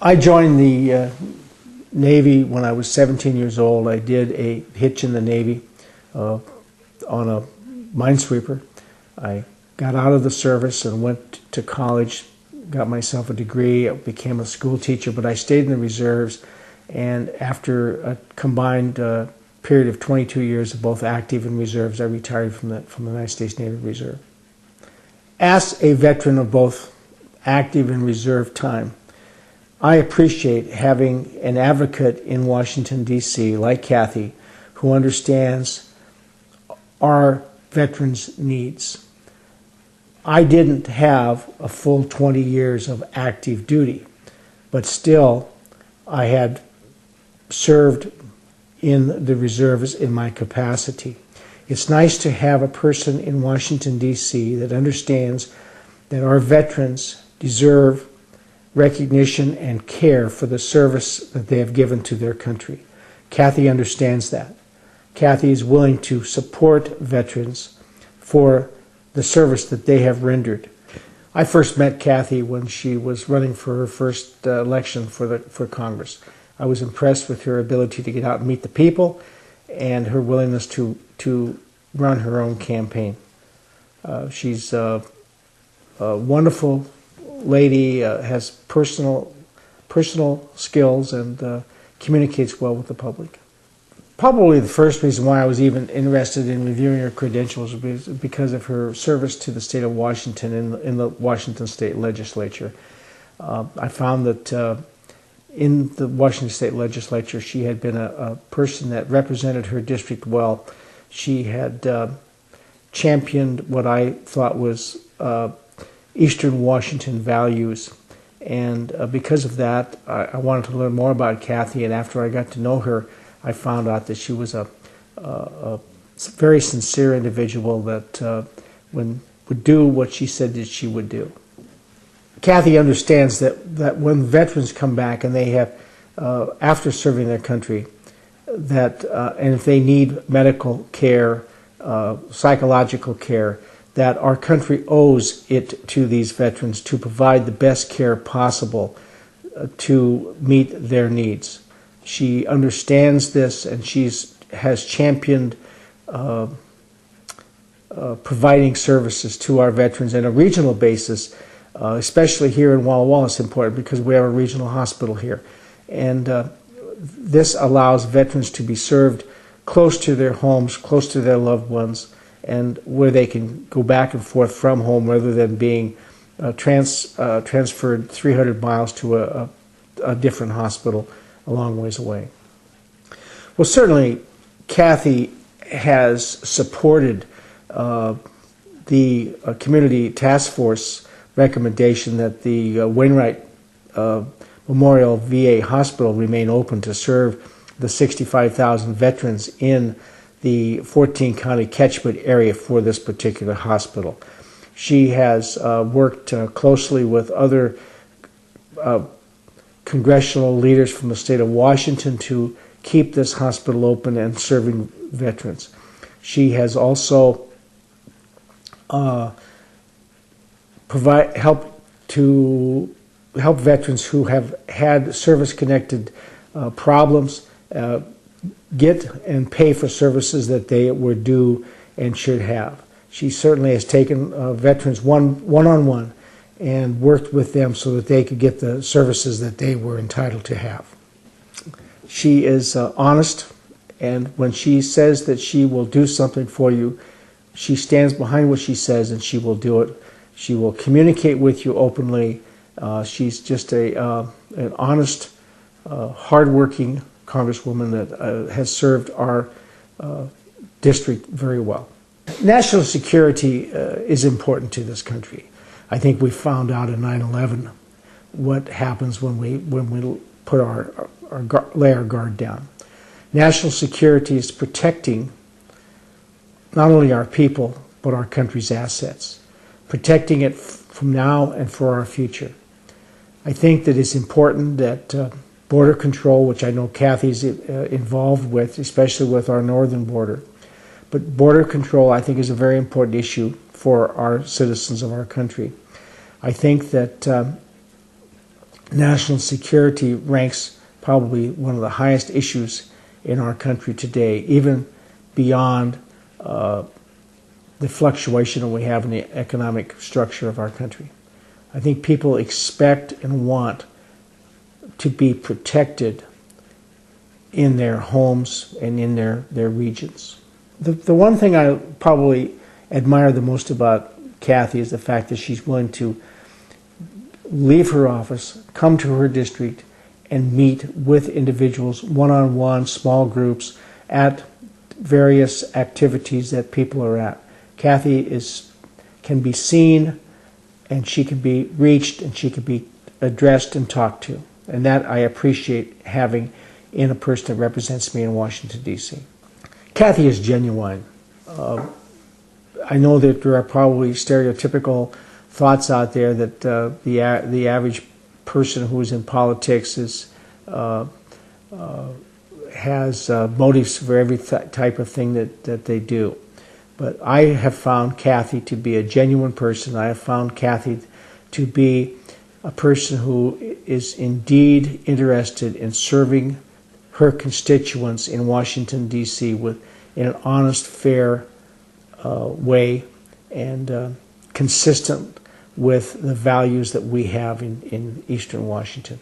I joined the Navy when I was 17 years old. I did a hitch in the Navy on a minesweeper. I got out of the service and went to college, got myself a degree, became a school teacher, but I stayed in the reserves, and after a combined period of 22 years of both active and reserves, I retired from the United States Navy Reserve. As a veteran of both active and reserve time, I appreciate having an advocate in Washington, D.C., like Cathy, who understands our veterans' needs. I didn't have a full 20 years of active duty, but still I had served in the reserves in my capacity. It's nice to have a person in Washington, D.C. that understands that our veterans deserve recognition and care for the service that they have given to their country. Cathy understands that. Cathy is willing to support veterans for the service that they have rendered. I first met Cathy when she was running for her first election for Congress. I was impressed with her ability to get out and meet the people and her willingness to run her own campaign. She's a wonderful lady, has personal skills, and communicates well with the public. Probably the first reason why I was even interested in reviewing her credentials was because of her service to the state of Washington in the Washington State Legislature. I found that in the Washington State Legislature she had been a person that represented her district well. She had championed what I thought was Eastern Washington values, and because of that I wanted to learn more about Cathy, and after I got to know her I found out that she was a very sincere individual that would do what she said that she would do. Cathy understands that when veterans come back and they have, after serving their country, that and if they need medical care, psychological care, that our country owes it to these veterans to provide the best care possible to meet their needs. She understands this, and has championed providing services to our veterans on a regional basis, especially here in Walla Walla. It's important because we have a regional hospital here. And this allows veterans to be served close to their homes, close to their loved ones, and where they can go back and forth from home rather than being transferred 300 miles to a different hospital a long ways away. Well, certainly Cathy has supported the Community Task Force recommendation that the Wainwright Memorial VA Hospital remain open to serve the 65,000 veterans in the 14-county catchment area for this particular hospital. She has worked closely with other congressional leaders from the state of Washington to keep this hospital open and serving veterans. She has also help veterans who have had service-connected problems get and pay for services that they were due and should have. She certainly has taken veterans one-on-one and worked with them so that they could get the services that they were entitled to have. She is honest, and when she says that she will do something for you, she stands behind what she says and she will do it. She will communicate with you openly. She's just an honest, hardworking Congresswoman that has served our district very well. National security is important to this country. I think we found out in 9/11 what happens when we put lay our guard down. National security is protecting not only our people but our country's assets, protecting it from now and for our future. I think that it's important that border control, which I know Cathy's involved with, especially with our northern border, but border control I think is a very important issue for our citizens of our country. I think that national security ranks probably one of the highest issues in our country today, even beyond the fluctuation that we have in the economic structure of our country. I think people expect and want to be protected in their homes and in their regions. The one thing I probably admire the most about Cathy is the fact that she's willing to leave her office, come to her district, and meet with individuals one-on-one, small groups, at various activities that people are at. Cathy can be seen, and she can be reached, and she can be addressed and talked to. And that I appreciate having in a person that represents me in Washington, D.C. Cathy is genuine. I know that there are probably stereotypical thoughts out there that the average person who is in politics has motives for every type of thing that they do. But I have found Cathy to be a genuine person. I have found Cathy to be a person who is indeed interested in serving her constituents in Washington, D.C. in an honest, fair way, and consistent with the values that we have in Eastern Washington.